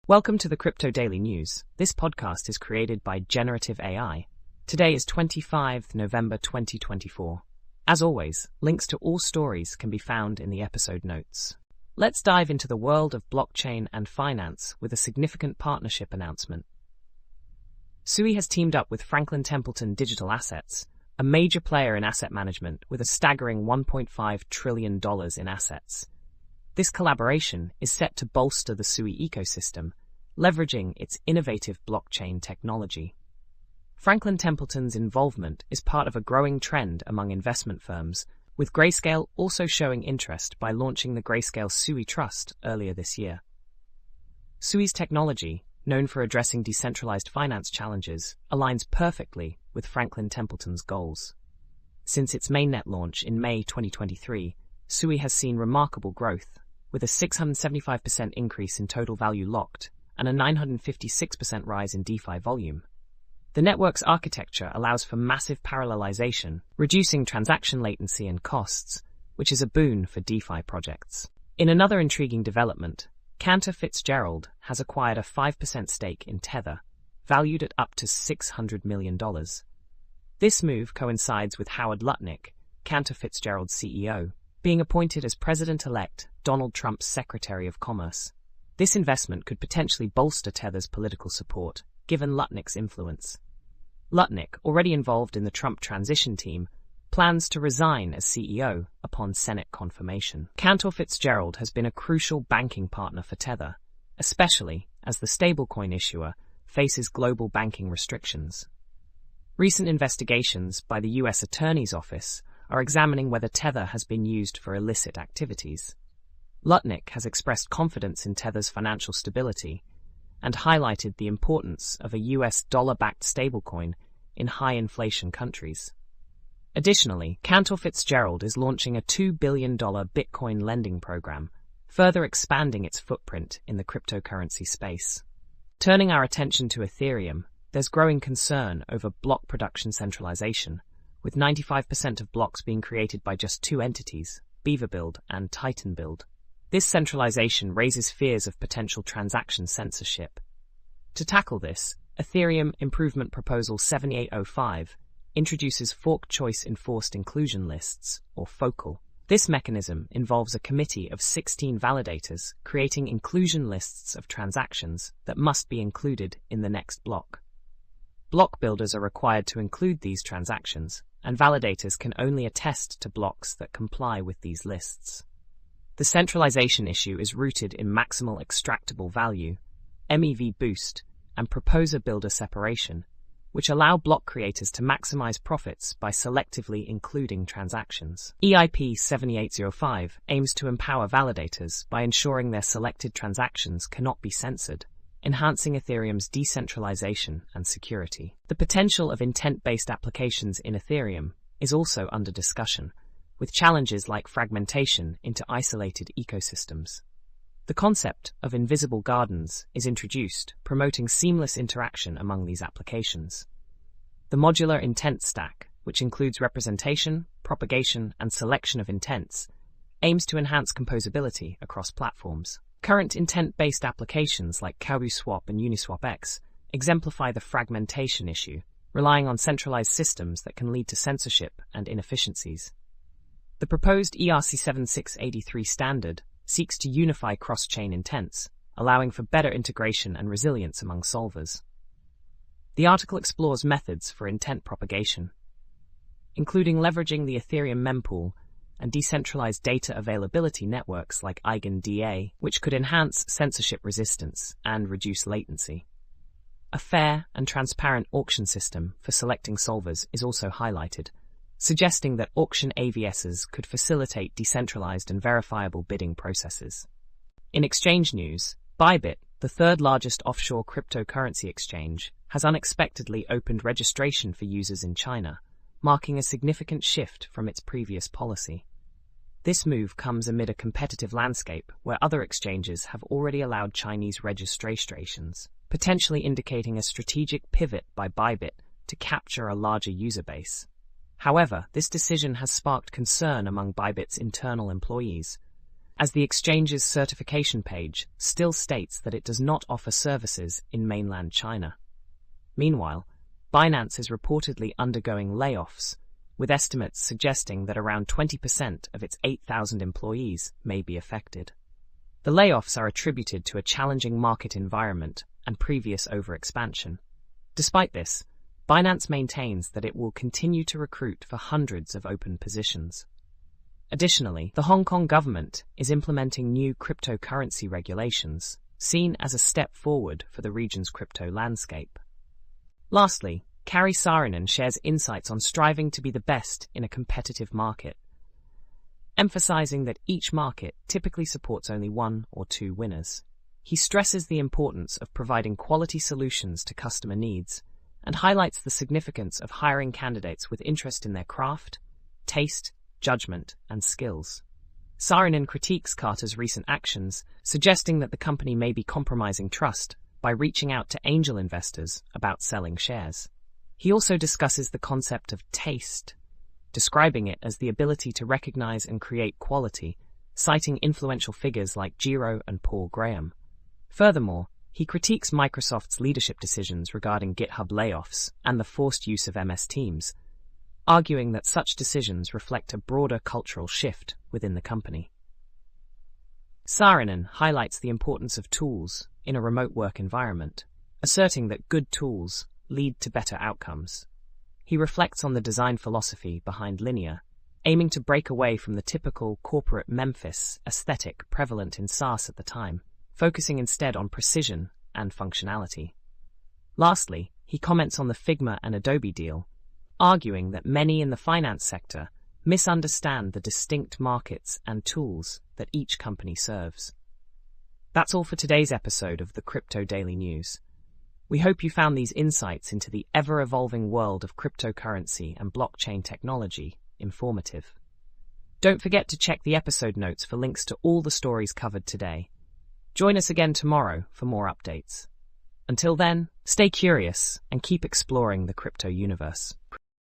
Welcome to the Crypto Daily News. This podcast is created by Generative AI. Today is 25 November 2024. As always, links to all stories can be found in the episode notes. Let's dive into the world of blockchain and finance with a significant partnership announcement. Sui has teamed up with Franklin Templeton Digital Assets, a major player in asset management with a staggering $1.5 trillion in assets. This collaboration is set to bolster the Sui ecosystem, leveraging its innovative blockchain technology. Franklin Templeton's involvement is part of a growing trend among investment firms, with Grayscale also showing interest by launching the Grayscale Sui Trust earlier this year. Sui's technology, known for addressing decentralized finance challenges, aligns perfectly with Franklin Templeton's goals. Since its mainnet launch in May 2023, Sui has seen remarkable growth, with a 675% increase in total value locked and a 956% rise in DeFi volume. The network's architecture allows for massive parallelization, reducing transaction latency and costs, which is a boon for DeFi projects. In another intriguing development, Cantor Fitzgerald has acquired a 5% stake in Tether, valued at up to $600 million. This move coincides with Howard Lutnick, Cantor Fitzgerald's CEO, being appointed as President-elect Donald Trump's Secretary of Commerce. This investment could potentially bolster Tether's political support, given Lutnick's influence. Lutnick, already involved in the Trump transition team, plans to resign as CEO upon Senate confirmation. Cantor Fitzgerald has been a crucial banking partner for Tether, especially as the stablecoin issuer faces global banking restrictions. Recent investigations by the U.S. Attorney's Office are examining whether Tether has been used for illicit activities. Lutnick has expressed confidence in Tether's financial stability and highlighted the importance of a U.S. dollar-backed stablecoin in high-inflation countries. Additionally, Cantor Fitzgerald is launching a $2 billion Bitcoin lending program, further expanding its footprint in the cryptocurrency space. Turning our attention to Ethereum, there's growing concern over block production centralization, with 95% of blocks being created by just two entities, Beaverbuild and TitanBuild. This centralization raises fears of potential transaction censorship. To tackle this, Ethereum Improvement Proposal 7805 introduces fork choice enforced inclusion lists, or FOCL. This mechanism involves a committee of 16 validators creating inclusion lists of transactions that must be included in the next block. Block builders are required to include these transactions, and validators can only attest to blocks that comply with these lists. The centralization issue is rooted in maximal extractable value, MEV boost, and proposer-builder separation, which allow block creators to maximize profits by selectively including transactions. EIP 7805 aims to empower validators by ensuring their selected transactions cannot be censored, enhancing Ethereum's decentralization and security. The potential of intent-based applications in Ethereum is also under discussion, with challenges like fragmentation into isolated ecosystems. The concept of invisible gardens is introduced, promoting seamless interaction among these applications. The modular intent stack, which includes representation, propagation, and selection of intents, aims to enhance composability across platforms. Current intent-based applications like KaruSwap and UniswapX exemplify the fragmentation issue, relying on centralized systems that can lead to censorship and inefficiencies. The proposed ERC7683 standard seeks to unify cross-chain intents, allowing for better integration and resilience among solvers. The article explores methods for intent propagation, including leveraging the Ethereum mempool and decentralized data availability networks like EigenDA, which could enhance censorship resistance and reduce latency. A fair and transparent auction system for selecting solvers is also highlighted, suggesting that auction AVSs could facilitate decentralized and verifiable bidding processes. In exchange news, Bybit, the third largest offshore cryptocurrency exchange, has unexpectedly opened registration for users in China, marking a significant shift from its previous policy. This move comes amid a competitive landscape where other exchanges have already allowed Chinese registrations, potentially indicating a strategic pivot by Bybit to capture a larger user base. However, this decision has sparked concern among Bybit's internal employees, as the exchange's certification page still states that it does not offer services in mainland China. Meanwhile, Binance is reportedly undergoing layoffs, with estimates suggesting that around 20% of its 8,000 employees may be affected. The layoffs are attributed to a challenging market environment and previous overexpansion. Despite this, Binance maintains that it will continue to recruit for hundreds of open positions. Additionally, the Hong Kong government is implementing new cryptocurrency regulations, seen as a step forward for the region's crypto landscape. Lastly, Karri Saarinen shares insights on striving to be the best in a competitive market, emphasizing that each market typically supports only one or two winners. He stresses the importance of providing quality solutions to customer needs and highlights the significance of hiring candidates with interest in their craft, taste, judgment, and skills. Saarinen critiques Carter's recent actions, suggesting that the company may be compromising trust by reaching out to angel investors about selling shares. He also discusses the concept of taste, describing it as the ability to recognize and create quality, citing influential figures like Giro and Paul Graham. Furthermore, he critiques Microsoft's leadership decisions regarding GitHub layoffs and the forced use of MS Teams, arguing that such decisions reflect a broader cultural shift within the company. Saarinen highlights the importance of tools in a remote work environment, asserting that good tools lead to better outcomes. He reflects on the design philosophy behind Linear, aiming to break away from the typical corporate Memphis aesthetic prevalent in SaaS at the time, focusing instead on precision and functionality. Lastly, he comments on the Figma and Adobe deal, arguing that many in the finance sector misunderstand the distinct markets and tools that each company serves. That's all for today's episode of the Crypto Daily News. We hope you found these insights into the ever-evolving world of cryptocurrency and blockchain technology informative. Don't forget to check the episode notes for links to all the stories covered today. Join us again tomorrow for more updates. Until then, stay curious and keep exploring the crypto universe.